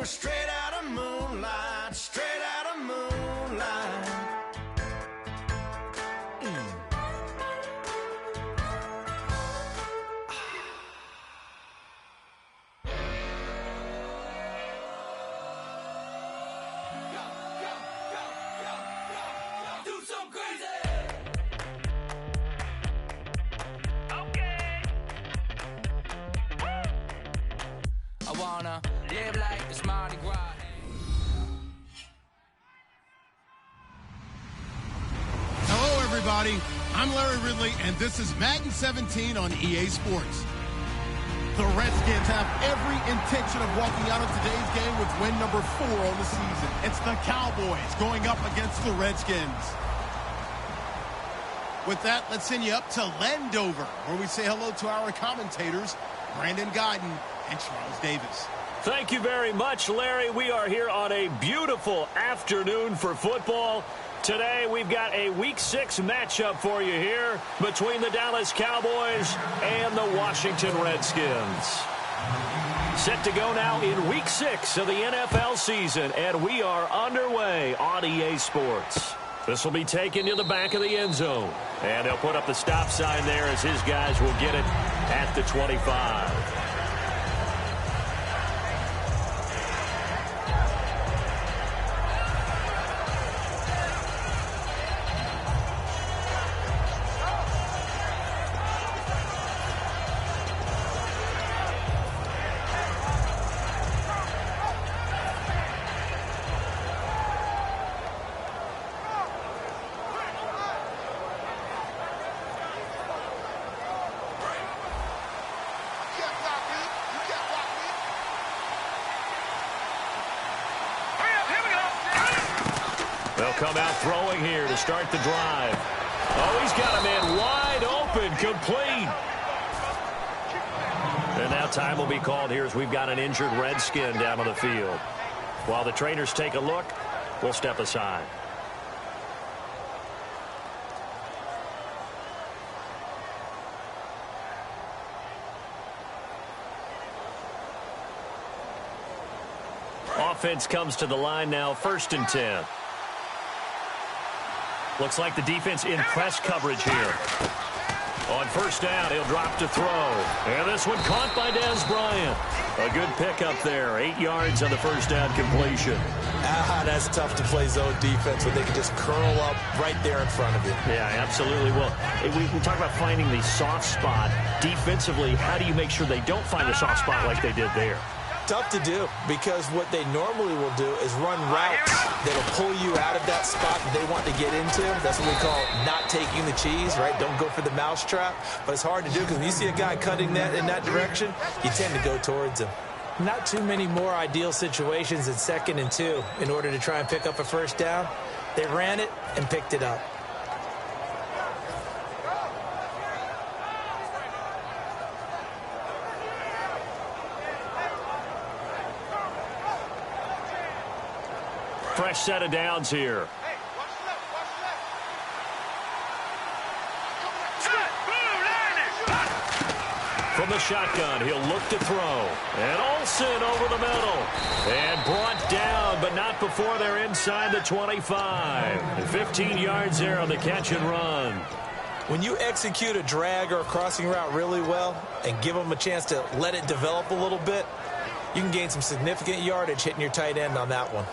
straight out of moonlight, straight out of moonlight. Live like it's Mardi Gras. Hello, everybody. I'm Larry Ridley, and this is Madden 17 on EA Sports. The Redskins have every intention of walking out of today's game with win number 4 on the season. It's the Cowboys going up against the Redskins. With that, let's send you up to Landover, where we say hello to our commentators, Brandon Guyton and Charles Davis. Thank you very much, Larry. We are here on a beautiful afternoon for football. Today, we've got a Week 6 matchup for you here between the Dallas Cowboys and the Washington Redskins. Set to go now in Week 6 of the NFL season, and we are underway on EA Sports. This will be taken to the back of the end zone, and they'll put up the stop sign there as his guys will get it at the 25. They'll come out throwing here to start the drive. Oh, he's got a man wide open, complete. And now time will be called here as we've got an injured Redskin down on the field. While the trainers take a look, we'll step aside. Offense comes to the line now, 1st and 10. Looks like the defense in press coverage here. On 1st down, he'll drop to throw. And this one caught by Dez Bryant. A good pickup there. 8 yards on the 1st down completion. That's tough to play zone defense when they can just curl up right there in front of you. Yeah, absolutely. Well, we talk about finding the soft spot. Defensively, how do you make sure they don't find the soft spot like they did there? Tough to do, because what they normally will do is run routes that'll pull you out of that spot that they want to get into. That's what we call not taking the cheese, right? Don't go for the mousetrap. But it's hard to do because when you see a guy cutting that in that direction, you tend to go towards him. Not too many more ideal situations in 2nd and 2 in order to try and pick up a 1st down. They ran it and picked it up. Fresh set of downs here. From the shotgun, he'll look to throw. And Olsen over the middle. And brought down, but not before they're inside the 25. And 15 yards there on the catch and run. When you execute a drag or a crossing route really well and give them a chance to let it develop a little bit, you can gain some significant yardage hitting your tight end on that one.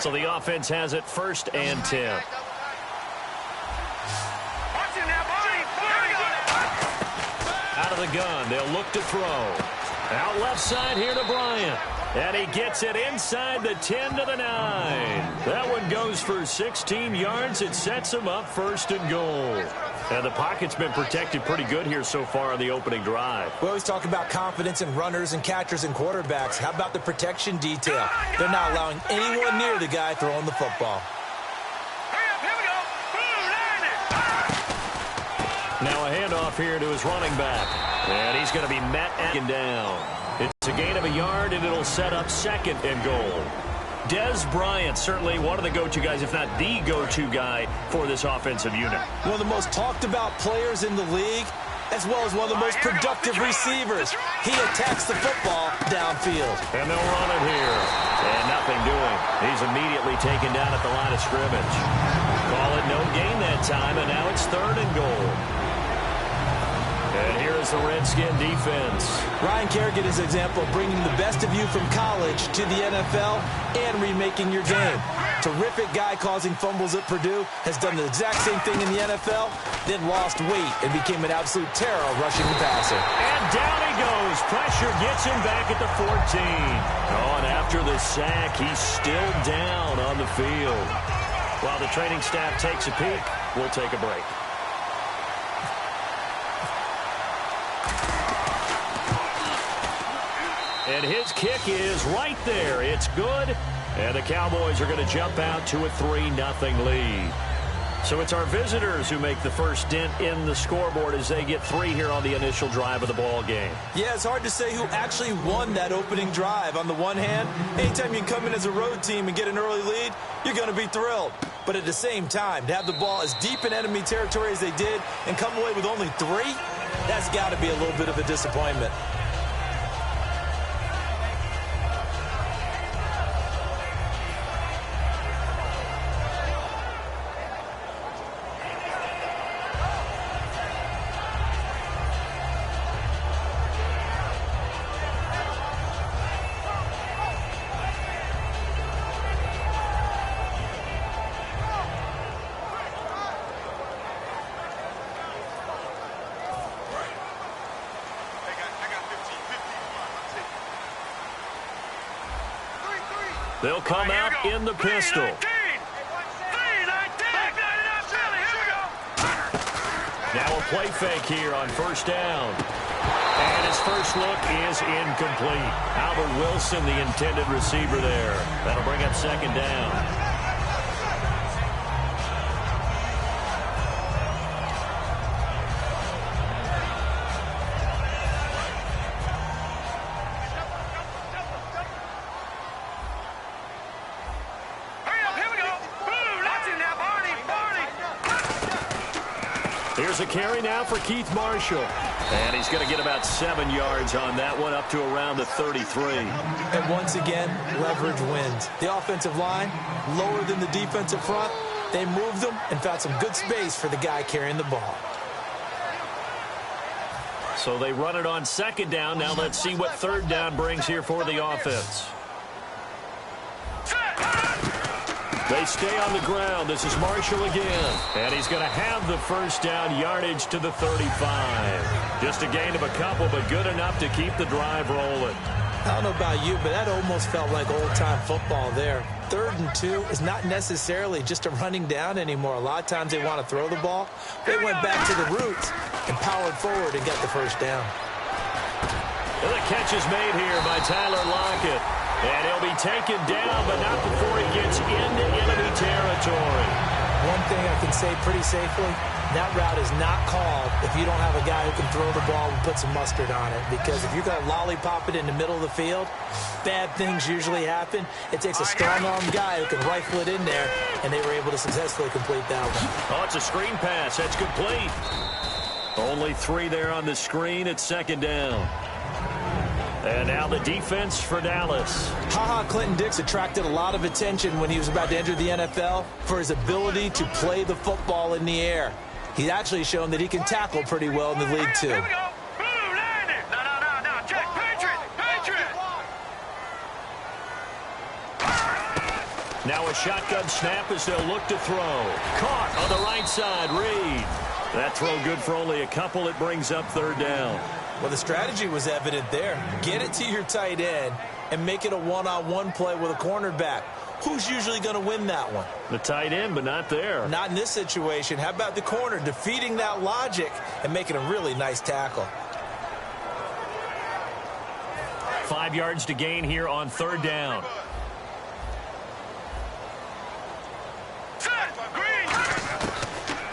So the offense has it 1st and 10. Out of the gun, they'll look to throw. Out left side here to Bryant. And he gets it inside the 10 to the 9. That one goes for 16 yards. It sets him up 1st and goal. And the pocket's been protected pretty good here so far on the opening drive. We always talk about confidence in runners and catchers and quarterbacks. How about the protection detail? They're not allowing anyone near the guy throwing the football. Now a handoff here to his running back. And he's going to be met and down. It's a gain of a yard, and it'll set up 2nd and goal. Dez Bryant, certainly one of the go-to guys, if not the go-to guy for this offensive unit. One of the most talked about players in the league. as well as one of the most productive receivers. He attacks the football downfield. And they'll run it here. And nothing doing. He's immediately taken down at the line of scrimmage. Call it no gain that time, and now it's 3rd and goal. And here is the Redskin defense. Ryan Kerrigan is an example of bringing the best of you from college to the NFL and remaking your game. Terrific guy causing fumbles at Purdue, has done the exact same thing in the NFL, then lost weight and became an absolute terror rushing and passing. And down he goes. Pressure gets him back at the 14. Oh, and after the sack, he's still down on the field. While the training staff takes a peek, we'll take a break. And his kick is right there. It's good. And the Cowboys are going to jump out to a 3-0 lead. So it's our visitors who make the first dent in the scoreboard as they get 3 here on the initial drive of the ball game. Yeah, it's hard to say who actually won that opening drive. On the one hand, anytime you can come in as a road team and get an early lead, you're going to be thrilled. But at the same time, to have the ball as deep in enemy territory as they did and come away with only 3, that's got to be a little bit of a disappointment. They'll come out in the pistol. Now a play fake here on 1st down. And his first look is incomplete. Albert Wilson, the intended receiver there. That'll bring up 2nd down. Here's a carry now for Keith Marshall. And he's going to get about 7 yards on that one, up to around the 33. And once again, leverage wins. The offensive line, lower than the defensive front. They moved them and found some good space for the guy carrying the ball. So they run it on 2nd down. Now let's see what 3rd down brings here for the offense. They stay on the ground. This is Marshall again. And he's going to have the 1st down yardage to the 35. Just a gain of a couple, but good enough to keep the drive rolling. I don't know about you, but that almost felt like old-time football there. 3rd and 2 is not necessarily just a running down anymore. A lot of times they want to throw the ball. They went back to the roots and powered forward and got the 1st down. And the catch is made here by Tyler Lockett. And he'll be taken down, but not before he gets into enemy territory. One thing I can say pretty safely, that route is not called if you don't have a guy who can throw the ball and put some mustard on it. Because if you're going to lollipop it in the middle of the field, bad things usually happen. It takes a strong-armed guy who can rifle it in there, and they were able to successfully complete that one. Oh, it's a screen pass. That's complete. Only 3 there on the screen at 2nd down. And now the defense for Dallas. Clinton Dix attracted a lot of attention when he was about to enter the NFL for his ability to play the football in the air. He's actually shown that he can tackle pretty well in the league, too. Here we go. Boom, land it. No, check. Patriot. Now a shotgun snap as they'll look to throw. Caught on the right side, Reed. That throw good for only a couple. It brings up 3rd down. Well, the strategy was evident there. Get it to your tight end and make it a one-on-one play with a cornerback. Who's usually going to win that one? The tight end, but not there. Not in this situation. How about the corner defeating that logic and making a really nice tackle? 5 yards to gain here on 3rd down.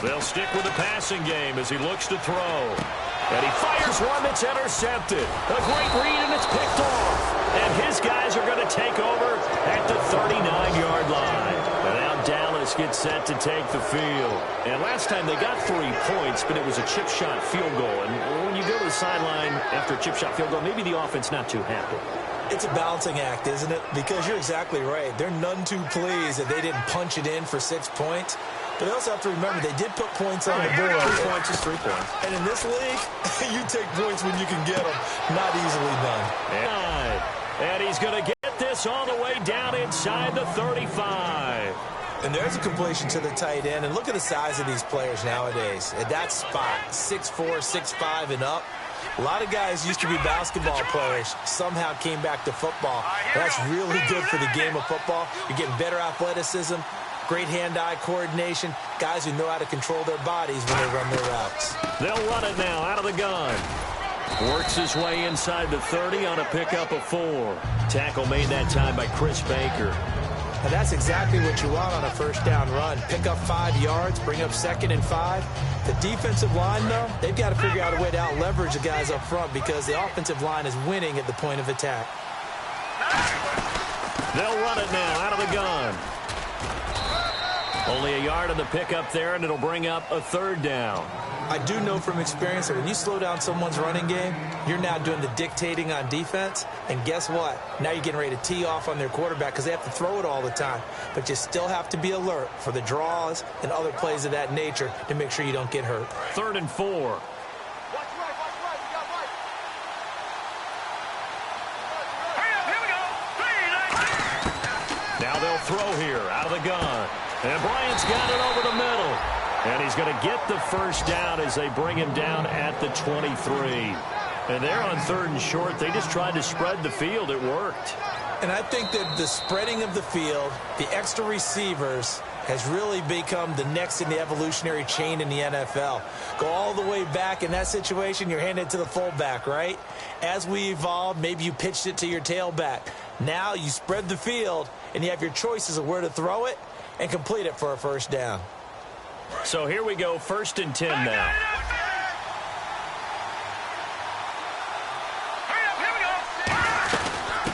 They'll stick with the passing game as he looks to throw. And he fires one that's intercepted. A great read, and it's picked off. And his guys are going to take over at the 39-yard line. And now Dallas Dallas gets set to take the field. And last time they got 3 points, but it was a chip shot field goal. And when you go to the sideline after a chip shot field goal, maybe the offense not too happy. It's a balancing act, isn't it? Because you're exactly right. They're none too pleased that they didn't punch it in for 6 points. But they also have to remember they did put points on the board. 3 points is 3 points. And in this league, you take points when you can get them. Not easily done. And he's going to get this all the way down inside the 35. And there's a completion to the tight end. And look at the size of these players nowadays. At that spot, 6'4", 6'5", and up. A lot of guys used to be basketball players, somehow came back to football. That's really good for the game of football. You're getting better athleticism, great hand-eye coordination, guys who know how to control their bodies when they run their routes. They'll run it now out of the gun. Works his way inside the 30 on a pickup of 4. Tackle made that time by Chris Baker. And that's exactly what you want on a first down run. Pick up 5 yards, bring up 2nd and 5. The defensive line, though, they've got to figure out a way to out-leverage the guys up front because the offensive line is winning at the point of attack. They'll run it now out of the gun. Only a yard on the pickup there, and it'll bring up a 3rd down. I do know from experience that when you slow down someone's running game, you're now doing the dictating on defense. And guess what? Now you're getting ready to tee off on their quarterback because they have to throw it all the time. But you still have to be alert for the draws and other plays of that nature to make sure you don't get hurt. 3rd and 4. Now they'll throw here out of the gun. And Bryant's got it over the middle. And he's going to get the first down as they bring him down at the 23. And they're on 3rd and short. They just tried to spread the field. It worked. And I think that the spreading of the field, the extra receivers, has really become the next in the evolutionary chain in the NFL. Go all the way back in that situation, you're handed to the fullback, right? As we evolved, maybe you pitched it to your tailback. Now you spread the field, and you have your choices of where to throw it and complete it for a first down. So here we go, 1st and 10 now.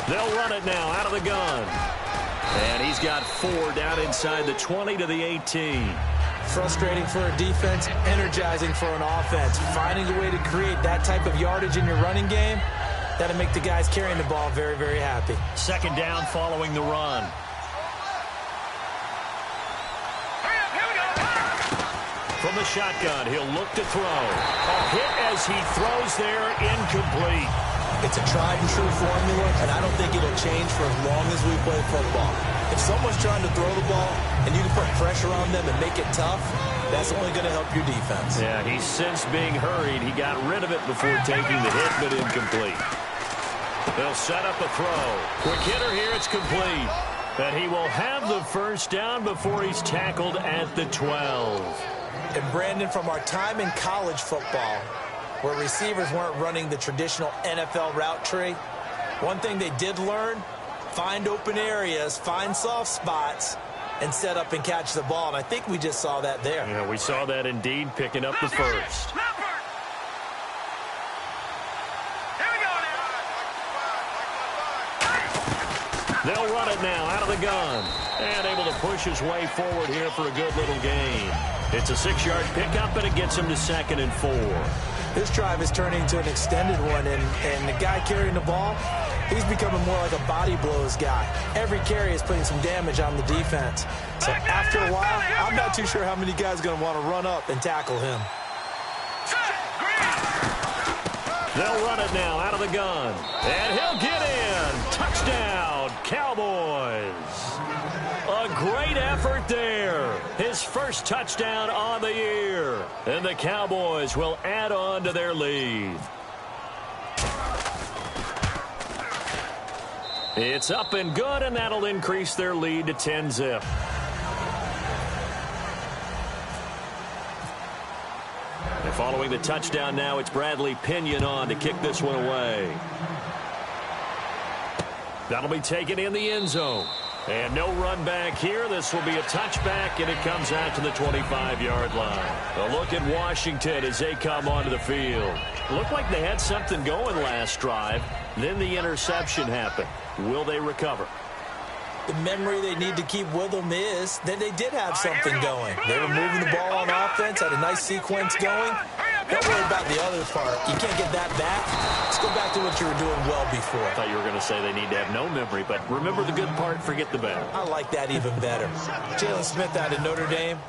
They'll run it now out of the gun. And he's got 4 down inside the 20 to the 18. Frustrating for a defense, energizing for an offense. Finding a way to create that type of yardage in your running game, that'll make the guys carrying the ball very, very happy. 2nd down following the run. From the shotgun, he'll look to throw. A hit as he throws there, incomplete. It's a tried-and-true formula, and I don't think it'll change for as long as we play football. If someone's trying to throw the ball and you can put pressure on them and make it tough, that's only going to help your defense. Yeah, he's since being hurried. He got rid of it before taking the hit, but incomplete. They'll set up a throw. Quick hitter here, it's complete. And he will have the first down before he's tackled at the 12. And Brandon, from our time in college football, where receivers weren't running the traditional NFL route tree, one thing they did learn, find open areas, find soft spots, and set up and catch the ball. And I think we just saw that there. Yeah, we saw that indeed, picking up the first. They'll run it now out of the gun. And able to push his way forward here for a good little gain. It's a 6-yard pickup, and it gets him to 2nd and 4. This drive is turning into an extended one, and the guy carrying the ball, he's becoming more like a body blows guy. Every carry is putting some damage on the defense. So after a while, I'm not too sure how many guys are going to want to run up and tackle him. They'll run it now out of the gun. And he'll get in. Touchdown, Cowboys. A great effort there. His first touchdown on the year. And the Cowboys will add on to their lead. It's up and good, and that'll increase their lead to 10-zip. And following the touchdown now, it's Bradley Pinion on to kick this one away. That'll be taken in the end zone. And no run back here. This will be a touchback, and it comes out to the 25-yard line. A look at Washington as they come onto the field. Looked like they had something going last drive. Then the interception happened. Will they recover? The memory they need to keep with them is that they did have something going. They were moving the ball on offense, had a nice sequence going. Don't worry about the other part. You can't get that back. Let's go back to what you were doing well before. I thought you were going to say they need to have no memory, but remember the good part, forget the bad. I like that even better. Jalen Smith out of Notre Dame.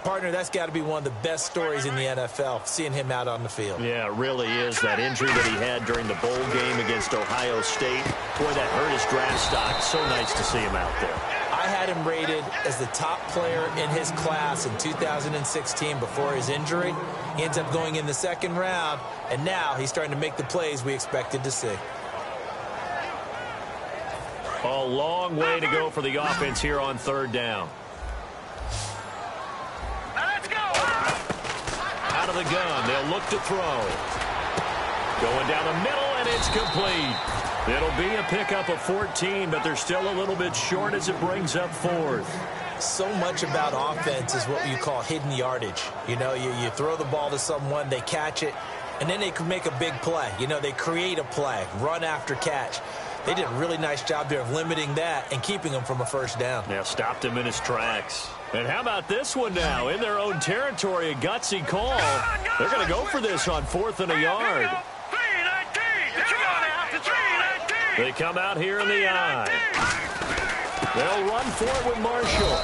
Partner, that's got to be one of the best stories in the NFL, seeing him out on the field. Yeah, it really is. That injury that he had during the bowl game against Ohio State, boy, that hurt his draft stock. So nice to see him out there. I had him rated as the top player in his class in 2016 before his injury. He ends up going in the second round, and now he's starting to make the plays we expected to see. A long way to go for the offense here on third down. Out of the gun, they'll look to throw. Going down the middle, and it's complete. It'll be a pickup of 14, but they're still a little bit short as it brings up fourth. So much about offense is what you call hidden yardage. You know, you throw the ball to someone, they catch it, and then they can make a big play. You know, they create a play, run after catch. They did a really nice job there of limiting that and keeping him from a first down. Yeah, stopped him in his tracks. And how about this one now? In their own territory, a gutsy call. They're going to go for this on 4th and a yard. They come out here in the I. They'll run for it with Marshall.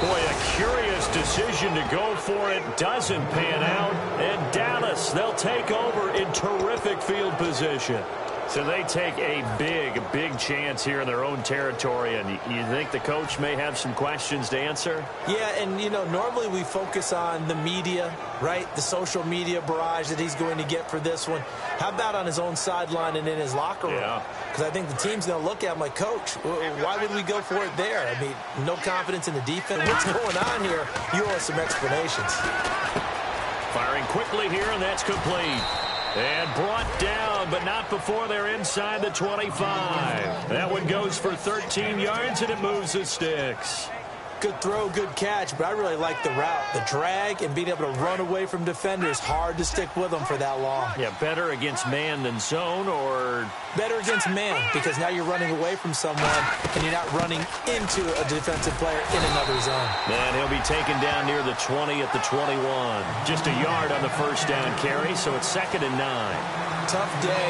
Boy, a curious decision to go for it. Doesn't pan out. And Dallas, they'll take over in terrific field position. So they take a big chance here in their own territory, and you think the coach may have some questions to answer? Yeah, and, you know, normally we focus on the media, right? The social media barrage that he's going to get for this one. How about on his own sideline and in his locker room? Yeah. Because I think the team's going to look at him like, Coach, why would we go for it there? I mean, no confidence in the defense. What's going on here? You owe us some explanations. Firing quickly here, and that's complete. And brought down, but not before they're inside the 25. That one goes for 13 yards, and it moves the sticks. Good throw, good catch, but I really like the route. The drag and being able to run away from defenders, hard to stick with them for that long. Yeah, better against man than zone, or? Better against man, because now you're running away from someone, and you're not running into a defensive player in another zone. And he'll be taken down near the 20 at the 21. Just a yard on the first down carry, so it's 2nd and 9. Tough day,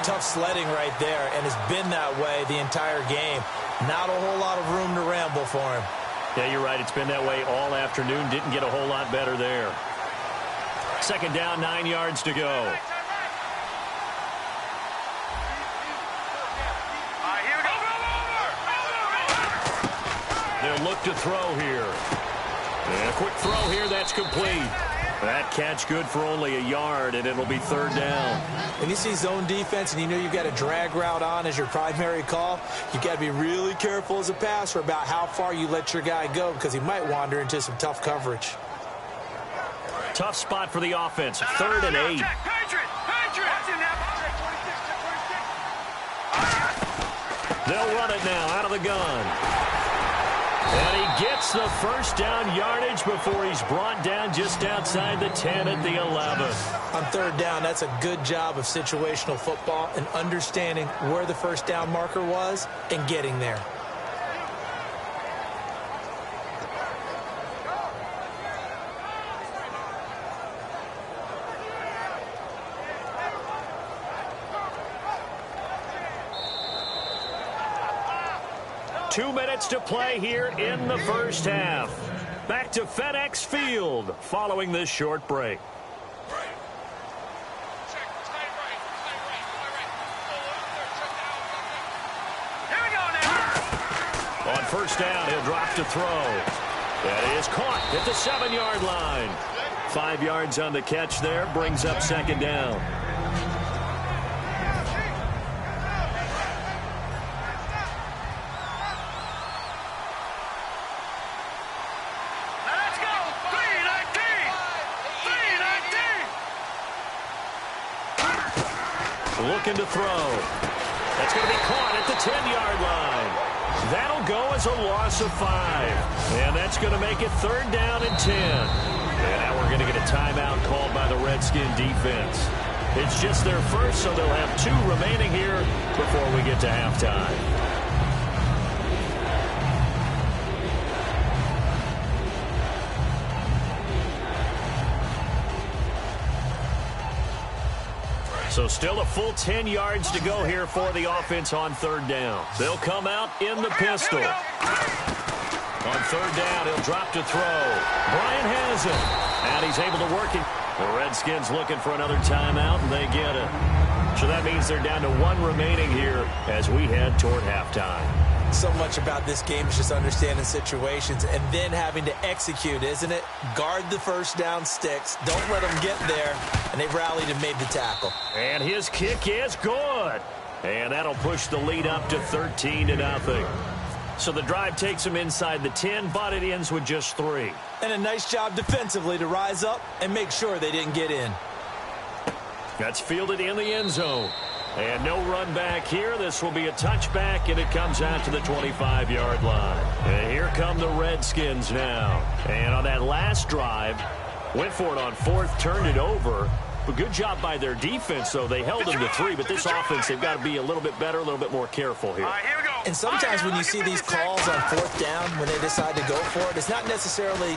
tough sledding right there, and it's been that way the entire game. Not a whole lot of room to ramble for him. Yeah, you're right. It's been that way all afternoon. Didn't get a whole lot better there. 2nd down, 9 yards to go. They'll look to throw here. And a quick throw here. That's complete. That catch good for only a yard, and it'll be 3rd down. When you see zone defense and you know you've got a drag route on as your primary call, you've got to be really careful as a passer about how far you let your guy go, because he might wander into some tough coverage. Tough spot for the offense. 3rd and 8. They'll run it now out of the gun. And he gets the first down yardage before he's brought down just outside the 10 at the 11. On 3rd down, that's a good job of situational football and understanding where the first down marker was and getting there. Two minutes to play here in the first half. Back to FedEx Field following this short break. On first down, he'll drop to throw. That is caught at the 7-yard line. 5 yards on the catch there, brings up 2nd down. Looking to throw. That's going to be caught at the 10-yard line. That'll go as a loss of 5. And that's going to make it 3rd down and 10. And now we're going to get a timeout called by the Redskin defense. It's just their first, so they'll have 2 remaining here before we get to halftime. So still a full 10 yards to go here for the offense on third down. They'll come out in the pistol. On third down, he'll drop to throw. Bryant has it. And he's able to work it. The Redskins looking for another timeout, and they get it. So that means they're down to one remaining here as we head toward halftime. So much about this game is just understanding situations and then having to execute, isn't it? Guard the first down sticks. Don't let them get there. And they rallied and made the tackle. And his kick is good. And that'll push the lead up to 13-0. So the drive takes him inside the 10, but it ends with just 3. And a nice job defensively to rise up and make sure they didn't get in. That's fielded in the end zone. And no run back here. This will be a touchback, and it comes out to the 25-yard line. And here come the Redskins now. And on that last drive, went for it on fourth, turned it over. But good job by their defense, though. They held them to 3, but this offense, they've got to be a little bit better, a little bit more careful here. And sometimes when you see these calls on fourth down, when they decide to go for it, it's not necessarily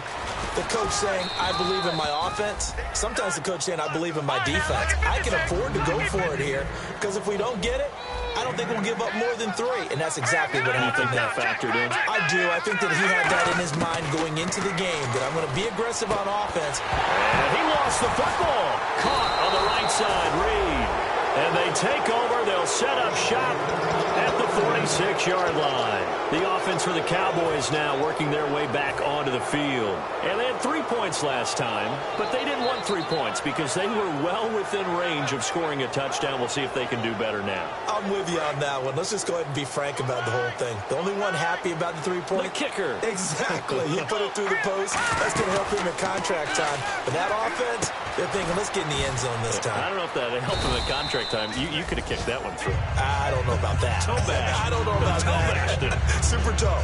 the coach saying, I believe in my offense. Sometimes the coach saying, I believe in my defense. I can afford to go for it here, because if we don't get it, I don't think we'll give up more than 3. And that's exactly what happened. You think that factored in? I do. I think that he had that in his mind going into the game, that I'm going to be aggressive on offense. And he lost the football. Caught on the right side, Reed. And they take over. They'll set up shop at the 46-yard line. The offense for the Cowboys now working their way back onto the field. And they had 3 points last time, but they didn't want 3 points because they were well within range of scoring a touchdown. We'll see if they can do better now. I'm with you on that one. Let's just go ahead and be frank about the whole thing. The only one happy about the 3-point? The kicker. Exactly. He put it through the post. That's going to help him at contract time. But that offense, they're thinking, let's get in the end zone this time. I don't know if that helped him at contract time. You could have kicked that one through. I don't know about that. Toe bash. I don't know about that. Super toe.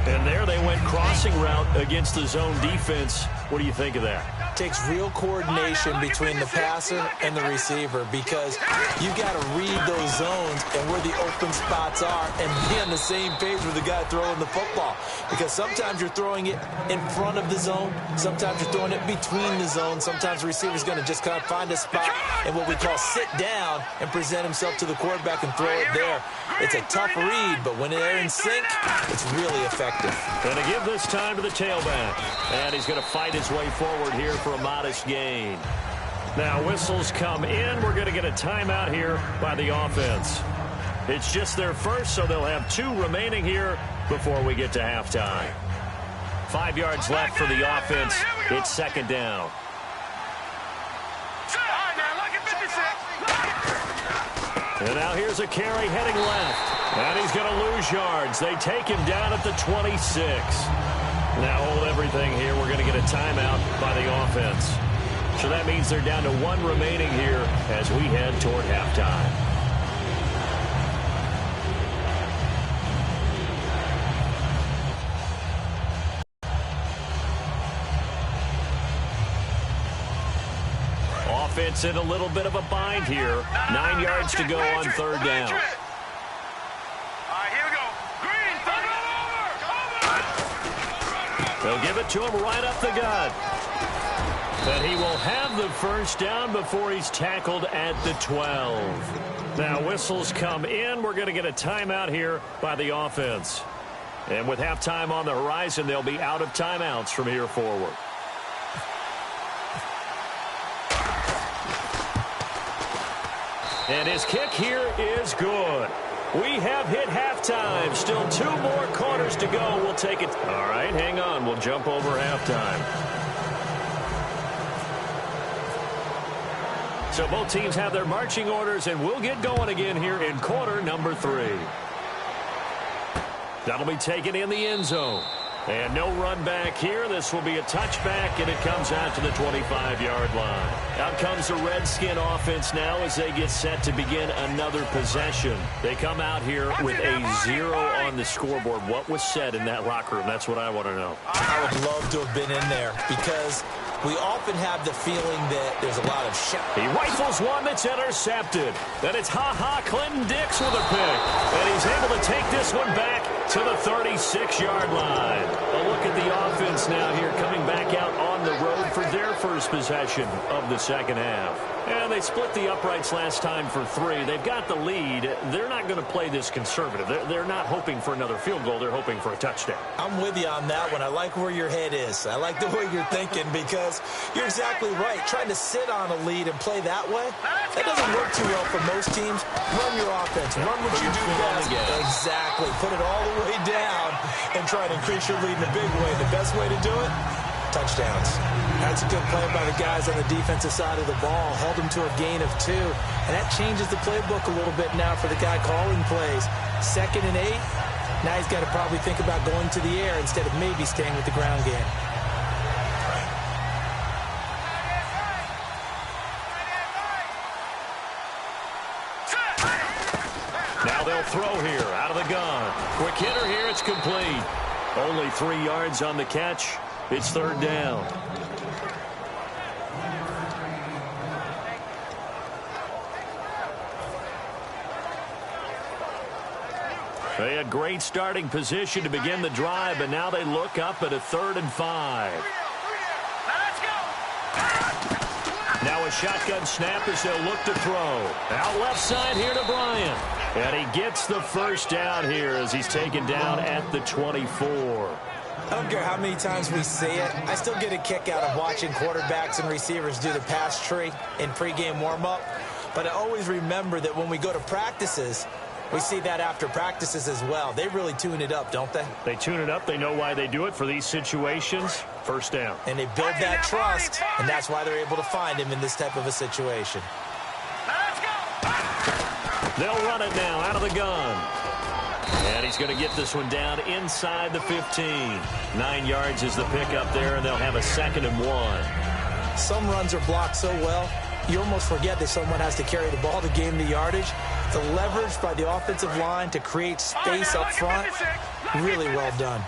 And there they went crossing route against the zone defense. What do you think of that? Takes real coordination between the passer and the receiver, because you got to read those zones and where the open spots are and be on the same page with the guy throwing the football. Because sometimes you're throwing it in front of the zone. Sometimes you're throwing it between the zones. Sometimes the receiver's going to just kind of find a spot and what we call sit down and present himself to the quarterback and throw it there. It's a tough read, but when they're in sync, it's really effective. Going to give this time to the tailback. And he's going to fight his way forward here for a modest gain. Now whistles come in. We're going to get a timeout here by the offense. It's just their first, so they'll have 2 remaining here before we get to halftime. 5 yards left for the offense. It's second down. And now here's a carry heading left. And he's going to lose yards. They take him down at the 26. Now hold everything here. We're going to get a timeout by the offense. So that means they're down to 1 remaining here as we head toward halftime. Offense in a little bit of a bind here. 9 yards to go on third down. They'll give it to him right up the gut. And he will have the first down before he's tackled at the 12. Now whistles come in. We're going to get a timeout here by the offense. And with halftime on the horizon, they'll be out of timeouts from here forward. And his kick here is good. We have hit halftime. Still 2 more quarters to go. We'll take it. All right, hang on. We'll jump over halftime. So both teams have their marching orders, and we'll get going again here in quarter number 3. That'll be taken in the end zone. And no run back here. This will be a touchback, and it comes out to the 25-yard line. Out comes the Redskin offense now as they get set to begin another possession. They come out here with a 0 on the scoreboard. What was said in that locker room? That's what I want to know. I would love to have been in there, because we often have the feeling that there's a lot of He rifles one that's intercepted. Then it's Clinton Dix with a pick. And he's able to take this one back to the 36-yard line. A look at the offense now here coming back out on the road for their first possession of the second half. And they split the uprights last time for 3. They've got the lead. They're not going to play this conservative. They're not hoping for another field goal. They're hoping for a touchdown. I'm with you on that one. I like where your head is. I like the way you're thinking because you're exactly right. Trying to sit on a lead and play that way, that doesn't work too well for most teams. Run your offense. Run what you do best. Exactly. Put it all the way down and try to increase your lead in a big way. The best way to do it? Touchdowns. That's a good play by the guys on the defensive side of the ball. Held them to a gain of 2. And that changes the playbook a little bit now for the guy calling plays. 2nd and 8. Now he's got to probably think about going to the air instead of maybe staying with the ground game. Now they'll throw here out of the gun. Quick hitter here. It's complete. Only 3 yards on the catch. It's 3rd down. They had great starting position to begin the drive, and now they look up at a 3rd and 5. Now a shotgun snap as they'll look to throw. Out left side here to Bryant. And he gets the first down here as he's taken down at the 24. I don't care how many times we see it. I still get a kick out of watching quarterbacks and receivers do the pass tree in pregame warm-up. But I always remember that when we go to practices, we see that after practices as well. They really tune it up, don't they? They tune it up. They know why they do it for these situations. First down. And they build that trust, and that's why they're able to find him in this type of a situation. They'll run it now out of the gun. And he's going to get this one down inside the 15. 9 yards is the pickup there, and they'll have a 2nd and 1. Some runs are blocked so well, you almost forget that someone has to carry the ball to gain the yardage. The leverage by the offensive line to create space up front, really well done.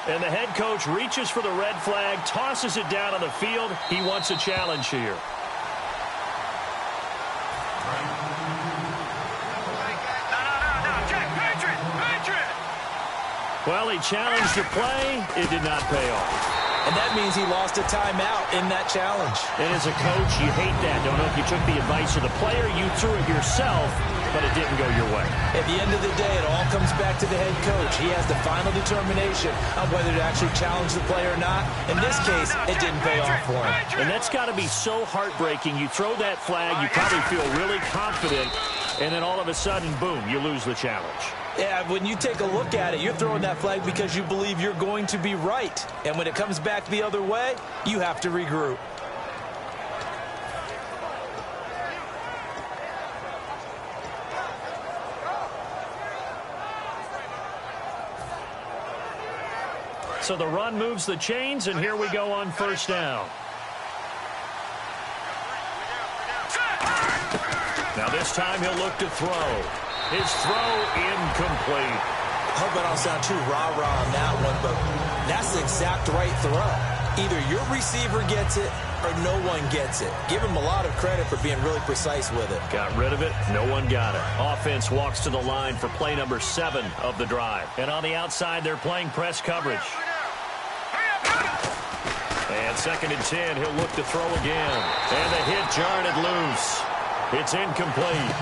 And the head coach reaches for the red flag, tosses it down on the field. He wants a challenge here. Well, he challenged the play. It did not pay off. And that means he lost a timeout in that challenge. And as a coach, you hate that. Don't know if you took the advice of the player. You threw it yourself, but it didn't go your way. At the end of the day, it all comes back to the head coach. He has the final determination on whether to actually challenge the play or not. In this case, it didn't pay off for him. And that's got to be so heartbreaking. You throw that flag, you probably feel really confident, and then all of a sudden, boom, you lose the challenge. Yeah, when you take a look at it, you're throwing that flag because you believe you're going to be right. And when it comes back the other way, you have to regroup. So the run moves the chains, and here we go on first down. Now this time he'll look to throw. His throw incomplete. I hope I don't sound too rah-rah on that one, but that's the exact right throw. Either your receiver gets it or no one gets it. Give him a lot of credit for being really precise with it. Got rid of it. No one got it. Offense walks to the line for play number 7 of the drive. And on the outside, they're playing press coverage. And 2nd and 10, he'll look to throw again. And the hit jarred it loose. It's incomplete.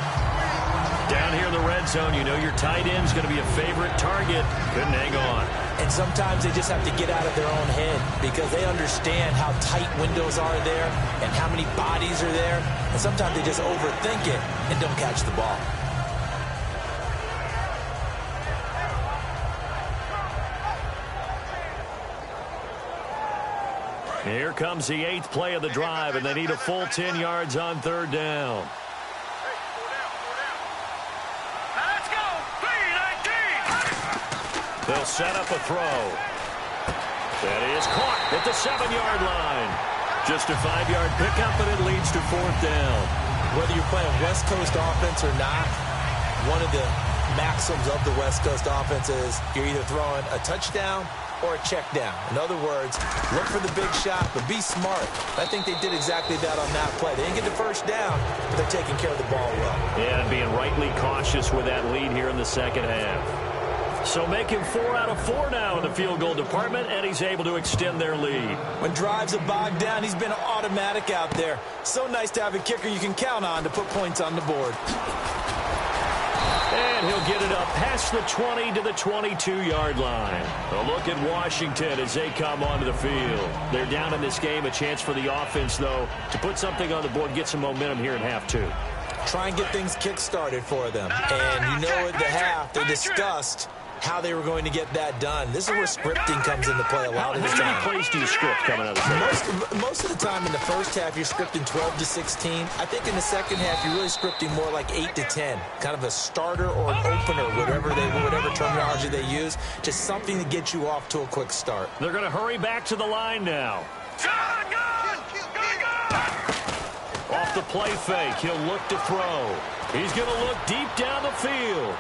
Down here in the red zone, you know your tight end's going to be a favorite target. Couldn't hang on. And sometimes they just have to get out of their own head because they understand how tight windows are there and how many bodies are there. And sometimes they just overthink it and don't catch the ball. Here comes the 8th play of the drive, and they need a full 10 yards on 3rd down. They'll set up a throw. That is caught at the 7-yard line. Just a 5-yard pickup, and it leads to 4th down. Whether you're playing West Coast offense or not, one of the maxims of the West Coast offense is you're either throwing a touchdown or a check down. In other words, look for the big shot, but be smart. I think they did exactly that on that play. They didn't get the first down, but they're taking care of the ball well. Yeah, and being rightly cautious with that lead here in the second half. So making 4 out of 4 now in the field goal department, and he's able to extend their lead. When drives are bogged down, he's been automatic out there. So nice to have a kicker you can count on to put points on the board. And he'll get it up past the 20 to the 22-yard line. A look at Washington as they come onto the field. They're down in this game. A chance for the offense, though, to put something on the board, get some momentum here in half 2. Try and get things kick-started for them. And you know at the half, they discussed how they were going to get that done. This is where scripting comes into play a lot of the time. How many plays do you script coming out of the Most of the time in the first half, you're scripting 12 to 16. I think in the second half, you're really scripting more like 8 to 10. Kind of a starter or an opener, whatever terminology they use. Just something to get you off to a quick start. They're going to hurry back to the line now. Off the play fake, he'll look to throw. He's going to look deep down the field.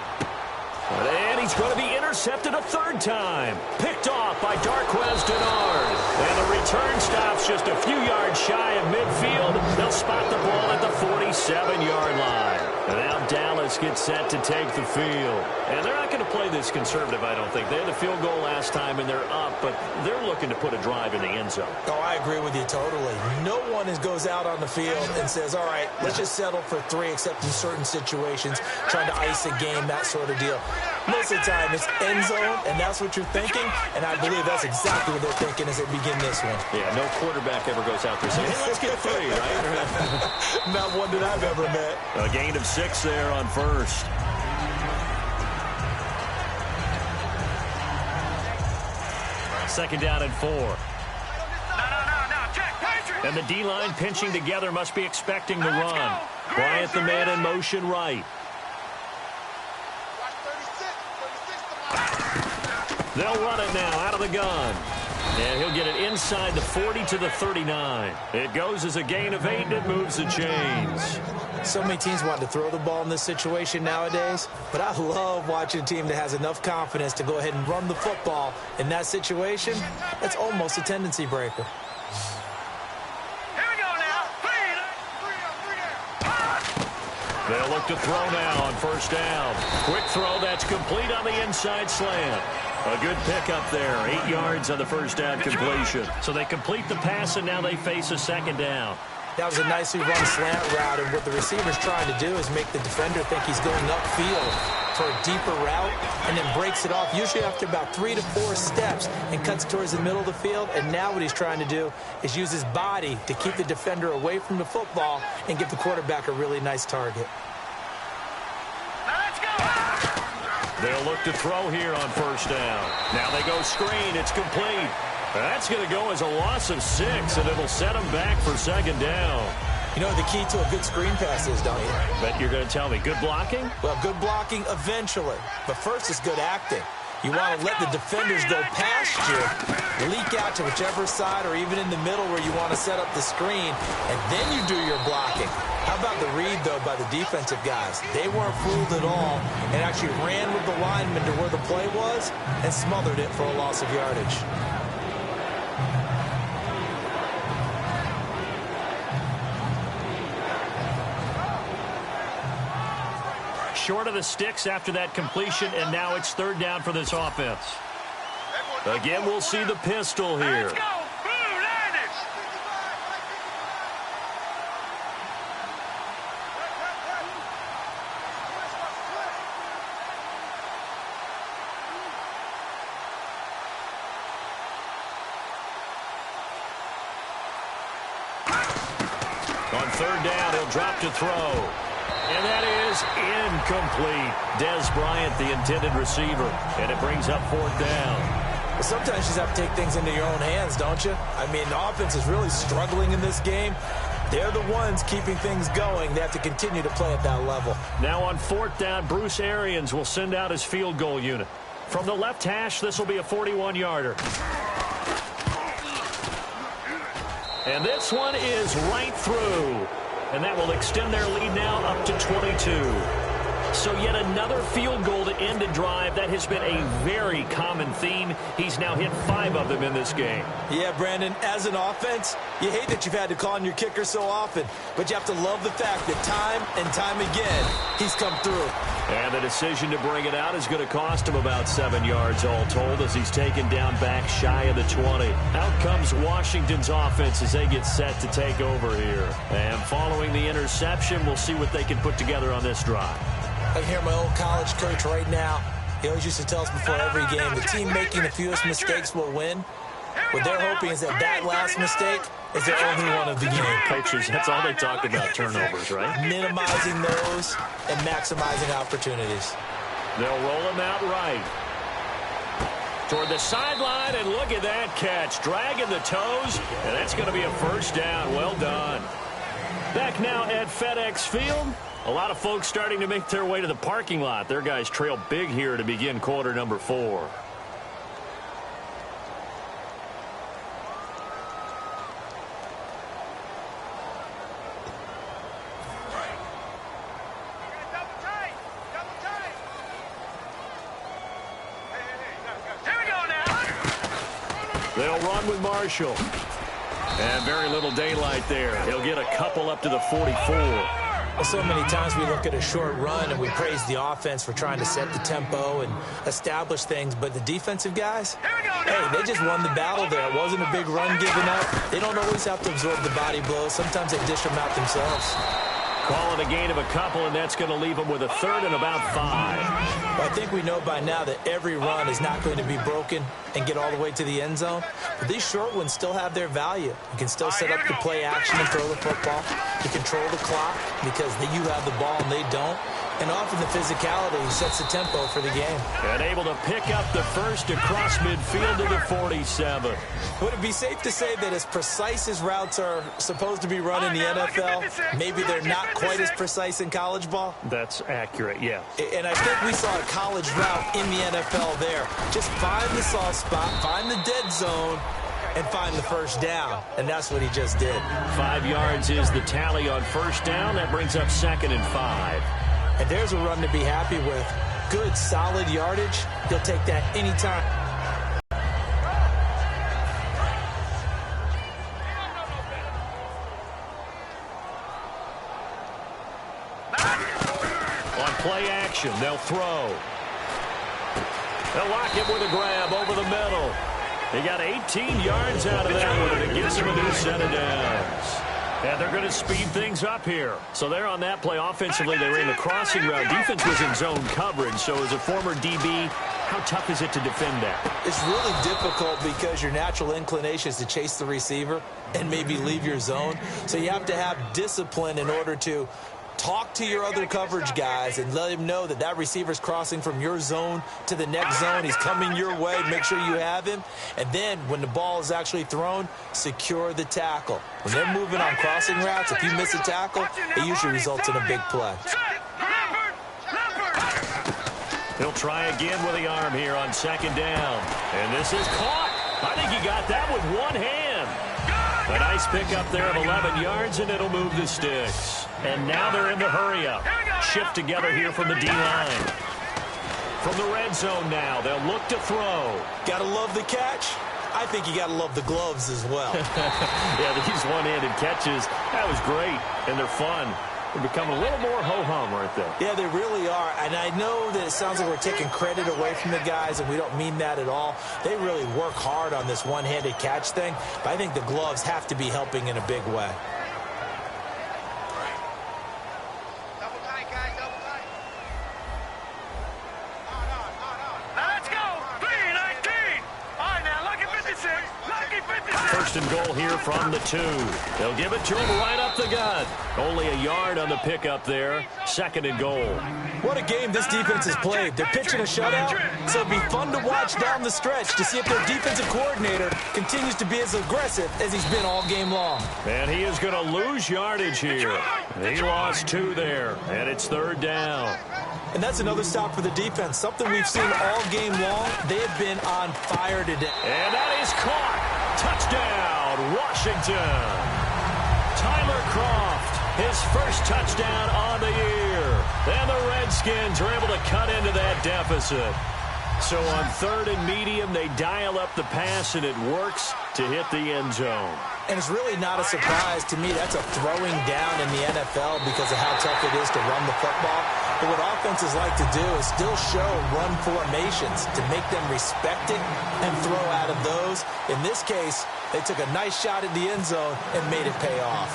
And he's going to be intercepted a third time. Picked off by Darquez Denard. And the return stops just a few yards shy of midfield. They'll spot the ball at the 47-yard line. And now Dallas gets set to take the field. And they're not going to play this conservative, I don't think. They had the field goal last time, and they're up, but they're looking to put a drive in the end zone. Oh, I agree with you totally. No one goes out on the field and says, all right, let's just settle for 3, except in certain situations, trying to ice a game, that sort of deal. Most of the time, it's end zone, and that's what you're thinking, and I believe that's exactly what they're thinking as they begin this one. Yeah, no quarterback ever goes out there saying, hey, let's get 3, right? Not one that I've ever met. A gain of 6 there on first. Second down and 4. And the D-line pinching together must be expecting the run. Bryant, the man in motion right. They'll run it now out of the gun. And he'll get it inside the 40 to the 39. It goes as a gain of 8, and it moves the chains. So many teams want to throw the ball in this situation nowadays, but I love watching a team that has enough confidence to go ahead and run the football in that situation. That's almost a tendency breaker. They'll look to throw now on first down. Quick throw that's complete on the inside slant. A good pickup there. 8 yards on the first down completion. So they complete the pass, and now they face a second down. That was a nicely run slant route, and what the receiver's trying to do is make the defender think he's going upfield for a deeper route, and then breaks it off, usually after about 3 to 4 steps, and cuts towards the middle of the field. And now what he's trying to do is use his body to keep the defender away from the football and give the quarterback a really nice target. They'll look to throw here on first down. Now they go screen. It's complete. That's going to go as a loss of 6, and it'll set them back for second down. You know what the key to a good screen pass is, don't you? Bet you're going to tell me. Good blocking? Well, good blocking eventually. But first is good acting. You want to let the defenders go past you, leak out to whichever side or even in the middle where you want to set up the screen, and then you do your blocking. How about the read, though, by the defensive guys? They weren't fooled at all and actually ran with the lineman to where the play was and smothered it for a loss of yardage. Short of the sticks after that completion, and now it's third down for this offense. Again, we'll see the pistol here. Let's go. On third down, he'll drop to throw. And that is incomplete. Dez Bryant, the intended receiver. And it brings up fourth down. Well, sometimes you just have to take things into your own hands, don't you? I mean, the offense is really struggling in this game. They're the ones keeping things going. They have to continue to play at that level. Now on fourth down, Bruce Arians will send out his field goal unit. From the left hash, this will be a 41-yarder. And this one is right through. And that will extend their lead now up to 22. So yet another field goal to end a drive. That has been a very common theme. He's now hit 5 of them in this game. Yeah, Brandon, as an offense, you hate that you've had to call on your kicker so often, but you have to love the fact that time and time again, he's come through. And the decision to bring it out is going to cost him about 7 yards all told as he's taken down back shy of the 20. Out comes Washington's offense as they get set to take over here. And following the interception, we'll see what they can put together on this drive. I hear my old college coach right now. He always used to tell us before every game, the team making the fewest mistakes will win. What they're hoping is that last mistake is their only one of the game. Coaches, that's all they talk about, turnovers, right? Minimizing those and maximizing opportunities. They'll roll him out right. Toward the sideline, and look at that catch. Dragging the toes, and that's going to be a first down. Well done. Back now at FedEx Field. A lot of folks starting to make their way to the parking lot. Their guys trail big here to begin quarter number 4. They'll run with Marshall. And very little daylight there. He'll get a couple up to the 44. Well, so many times we look at a short run and we praise the offense for trying to set the tempo and establish things, but the defensive guys, hey, they just won the battle there. It wasn't a big run given up. They don't always have to absorb the body blows. Sometimes they dish them out themselves. Calling a gain of a couple, and that's going to leave them with a third and about 5. Well, I think we know by now that every run is not going to be broken and get all the way to the end zone. But these short ones still have their value. You can still set up the play action and throw the football. You control the clock because you have the ball and they don't. And often the physicality sets the tempo for the game. And able to pick up the first across midfield to the 47. Would it be safe to say that as precise as routes are supposed to be run in the NFL, maybe they're not quite as precise in college ball? That's accurate, yeah. And I think we saw a college route in the NFL there. Just find the soft spot, find the dead zone, and find the first down. And that's what he just did. 5 yards is the tally on first down. That brings up 2nd and 5. And there's a run to be happy with. Good, solid yardage. He'll take that anytime. On play action, they'll throw. They'll lock him with a grab over the middle. He got 18 yards out of that one, and it gives him a new set of downs. And they're going to speed things up here. So they're on that play offensively. They ran the crossing route. Defense was in zone coverage. So as a former DB, how tough is it to defend that? It's really difficult because your natural inclination is to chase the receiver and maybe leave your zone. So you have to have discipline in order to talk to your other coverage guys and let him know that that receiver's crossing from your zone to the next zone. He's coming your way. Make sure you have him. And then when the ball is actually thrown, secure the tackle. When they're moving on crossing routes, if you miss a tackle, it usually results in a big play. He'll try again with the arm here on 2nd down. And this is caught. I think he got that with one hand. A nice pickup there of 11 yards, and it'll move the sticks. And now they're in the hurry-up. Shift together here from the D-line. From the red zone now, they'll look to throw. Gotta love the catch. I think you gotta love the gloves as well. Yeah, these one-handed catches, that was great, and they're fun. They're becoming a little more ho-hum, aren't they? Yeah, they really are. And I know that it sounds like we're taking credit away from the guys, and we don't mean that at all. They really work hard on this one-handed catch thing, but I think the gloves have to be helping in a big way. Double tight, guys, double tight. Let's go! 3-19! All right, now, lucky 56. Lucky 56. First and goal here from the 2. They'll give it to him right up the gut. Only a yard on the pickup there. 2nd and goal. What a game this defense has played. They're pitching a shutout, so it'll be fun to watch down the stretch to see if their defensive coordinator continues to be as aggressive as he's been all game long. And he is going to lose yardage here. He lost 2 there, and it's 3rd down. And that's another stop for the defense, something we've seen all game long. They have been on fire today. And that is caught. Touchdown, Washington. Tyler Croft, his first touchdown on the year. And the Redskins are able to cut into that deficit. So on 3rd and medium, they dial up the pass, and it works to hit the end zone. And it's really not a surprise to me. That's a throwing down in the NFL because of how tough it is to run the football. But what offenses like to do is still show run formations to make them respect it and throw out of those. In this case, they took a nice shot at the end zone and made it pay off.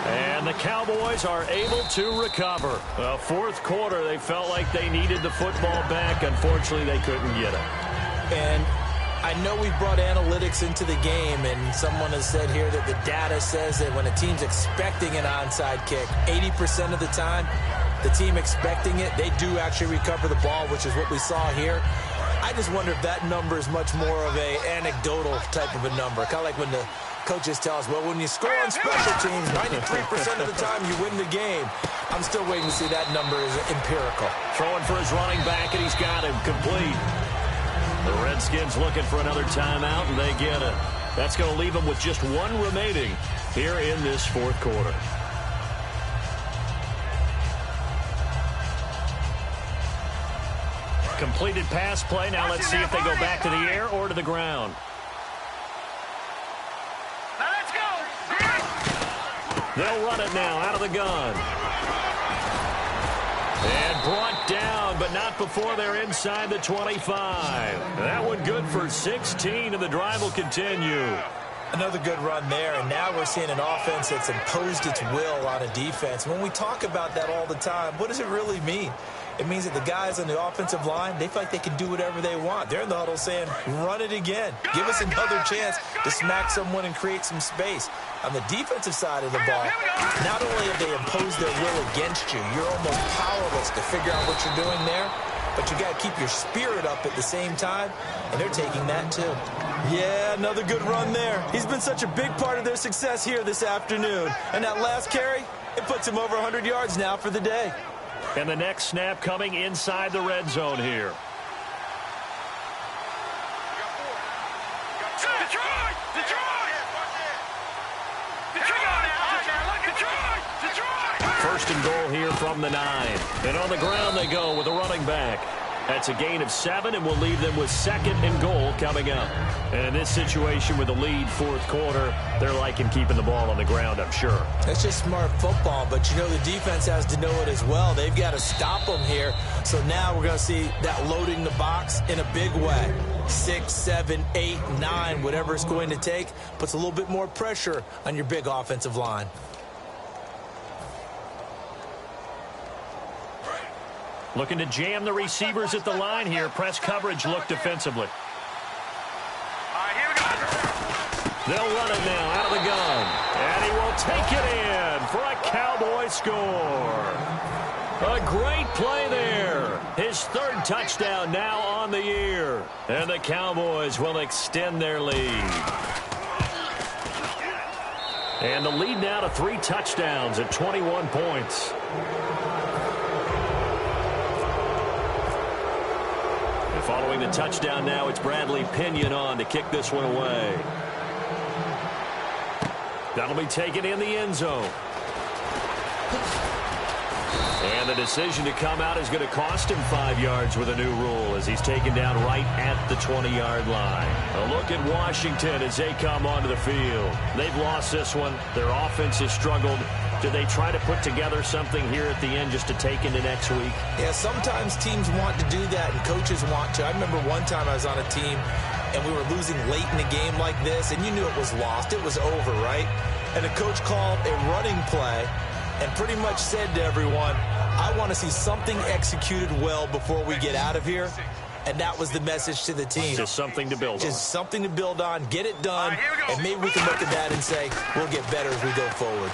And the Cowboys are able to recover. Fourth quarter, they felt like they needed the football back. Unfortunately, they couldn't get it. And I know we brought analytics into the game, and someone has said here that the data says that when a team's expecting an onside kick, 80% of the time, the team expecting it, they do actually recover the ball, which is what we saw here. I just wonder if that number is much more of a anecdotal type of a number. Kind of like when the coaches tell us, well, when you score on special teams, 93% of the time you win the game. I'm still waiting to see that number is empirical. Throwing for his running back, and he's got him complete. The Redskins looking for another timeout, and they get it. That's going to leave them with just one remaining here in this fourth quarter. Completed pass play. Now let's see if they go back to the air or to the ground. Now let's go. They'll run it now out of the gun. And brought down, but not before they're inside the 25. That one good for 16, and the drive will continue. Another good run there, and now we're seeing an offense that's imposed its will on a defense. When we talk about that all the time, what does it really mean? It means that the guys on the offensive line, they feel like they can do whatever they want. They're in the huddle saying, run it again. Give us another chance to smack someone and create some space. On the defensive side of the ball, not only have they imposed their will against you, you're almost powerless to figure out what you're doing there, but you got to keep your spirit up at the same time, and they're taking that too. Yeah, another good run there. He's been such a big part of their success here this afternoon. And that last carry, it puts him over 100 yards now for the day. And the next snap coming inside the red zone here. First and goal here from the 9. And on the ground they go with a running back. That's a gain of 7, and will leave them with 2nd and goal coming up. And in this situation with the lead fourth quarter, they're liking keeping the ball on the ground, I'm sure. That's just smart football, but you know the defense has to know it as well. They've got to stop them here. So now we're going to see that loading the box in a big way. 6, 7, 8, 9, whatever it's going to take, puts a little bit more pressure on your big offensive line. Looking to jam the receivers at the line here. Press coverage look defensively. They'll run it now out of the gun. And he will take it in for a Cowboy score. A great play there. His 3rd touchdown now on the year. And the Cowboys will extend their lead. And the lead now to 3 touchdowns at 21 points. Following the touchdown now, it's Bradley Pinion on to kick this one away. That'll be taken in the end zone. And the decision to come out is going to cost him 5 yards with a new rule as he's taken down right at the 20-yard line. A look at Washington as they come onto the field. They've lost this one. Their offense has struggled. Do they try to put together something here at the end just to take into next week? Yeah, sometimes teams want to do that and coaches want to. I remember one time I was on a team and we were losing late in a game like this, and you knew it was lost. It was over, right? And the coach called a running play and pretty much said to everyone, I want to see something executed well before we get out of here. And that was the message to the team. Just something to build on. Just something to build on, get it done, and maybe we can look at that and say, we'll get better as we go forward.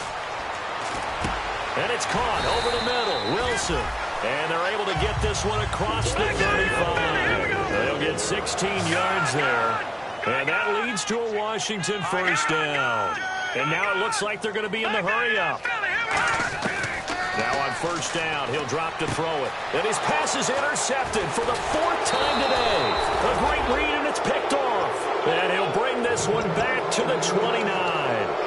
And it's caught over the middle. Wilson. And they're able to get this one across the 35. They'll get 16 yards there. And that leads to a Washington first down. And now it looks like they're going to be in the hurry-up. Now on first down, he'll drop to throw it. And his pass is intercepted for the 4th time today. A great read, and it's picked off. And he'll bring this one back to the 29.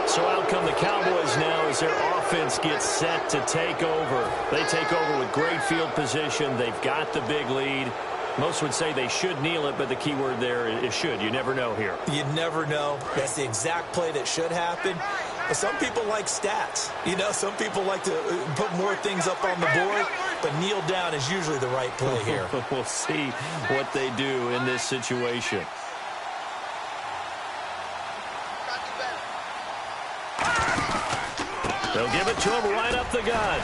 So out come the Cowboys now as their offense gets set to take over. They take over with great field position. They've got the big lead. Most would say they should kneel it, but the key word there is should. You never know here. You never know. That's the exact play that should happen. But some people like stats. You know, some people like to put more things up on the board, but kneel down is usually the right play here. We'll see what they do in this situation. They'll give it to him right up the gut.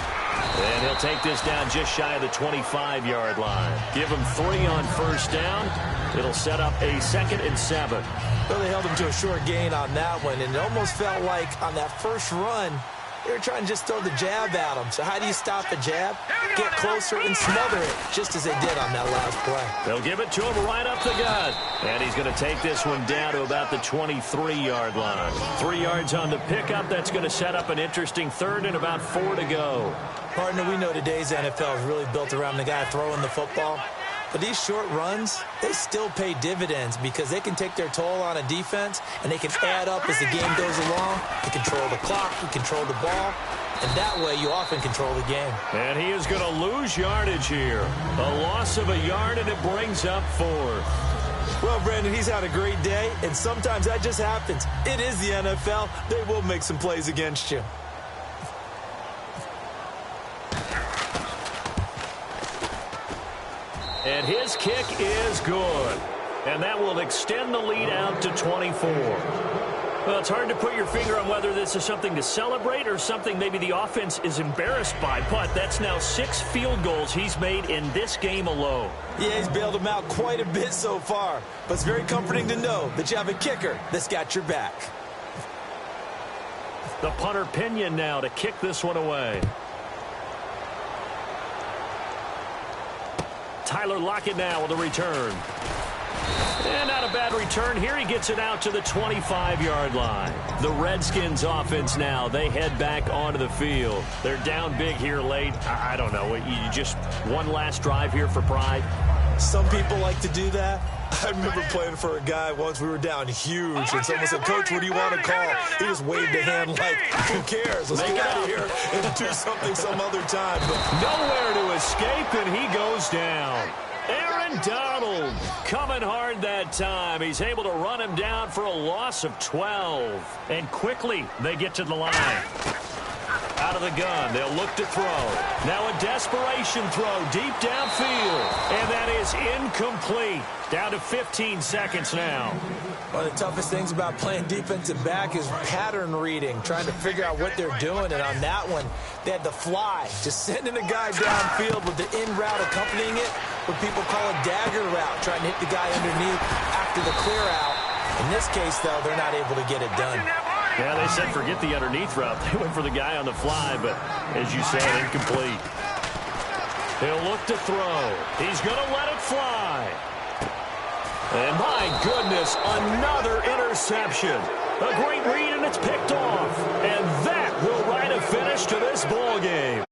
And he'll take this down just shy of the 25-yard line. Give him 3 on first down. It'll set up a 2nd and 7. Well, they held him to a short gain on that one, and it almost felt like on that first run, they were trying to just throw the jab at him. So how do you stop a jab? Get closer and smother it, just as they did on that last play. They'll give it to him right up the gut. And he's going to take this one down to about the 23-yard line. 3 yards on the pickup. That's going to set up an interesting 3rd and about 4 to go. Partner, we know today's NFL is really built around the guy throwing the football. But these short runs, they still pay dividends because they can take their toll on a defense, and they can add up as the game goes along. You control the clock, you control the ball, and that way you often control the game. And he is going to lose yardage here. A loss of a yard, and it brings up 4. Well, Brandon, he's had a great day, and sometimes that just happens. It is the NFL. They will make some plays against you. And his kick is good. And that will extend the lead out to 24. Well, it's hard to put your finger on whether this is something to celebrate or something maybe the offense is embarrassed by. But that's now 6 field goals he's made in this game alone. Yeah, he's bailed them out quite a bit so far. But it's very comforting to know that you have a kicker that's got your back. The punter Pinion now to kick this one away. Tyler Lockett now with a return. And not a bad return here. He gets it out to the 25-yard line. The Redskins offense now, they head back onto the field. They're down big here late. I don't know. You just one last drive here for pride? Some people like to do that. I remember playing for a guy once. We were down huge, and someone said, "Coach, what do you want to call?" He just waved a hand like, "Who cares? Let's get out of here and do something some other time." But nowhere to escape, and he goes down. Aaron Donald coming hard that time. He's able to run him down for a loss of 12. And quickly, they get to the line. Out of the gun, they'll look to throw. Now a desperation throw deep downfield. And that is incomplete. Down to 15 seconds now. One of the toughest things about playing defensive back is pattern reading, trying to figure out what they're doing. And on that one, they had the fly, just sending a guy downfield with the in route accompanying it, what people call a dagger route, trying to hit the guy underneath after the clear out. In this case, though, they're not able to get it done. Yeah, they said forget the underneath route. They went for the guy on the fly, but as you said, incomplete. He'll look to throw. He's going to let it fly. And my goodness, another interception. A great read, and it's picked off. And that will write a finish to this ball game.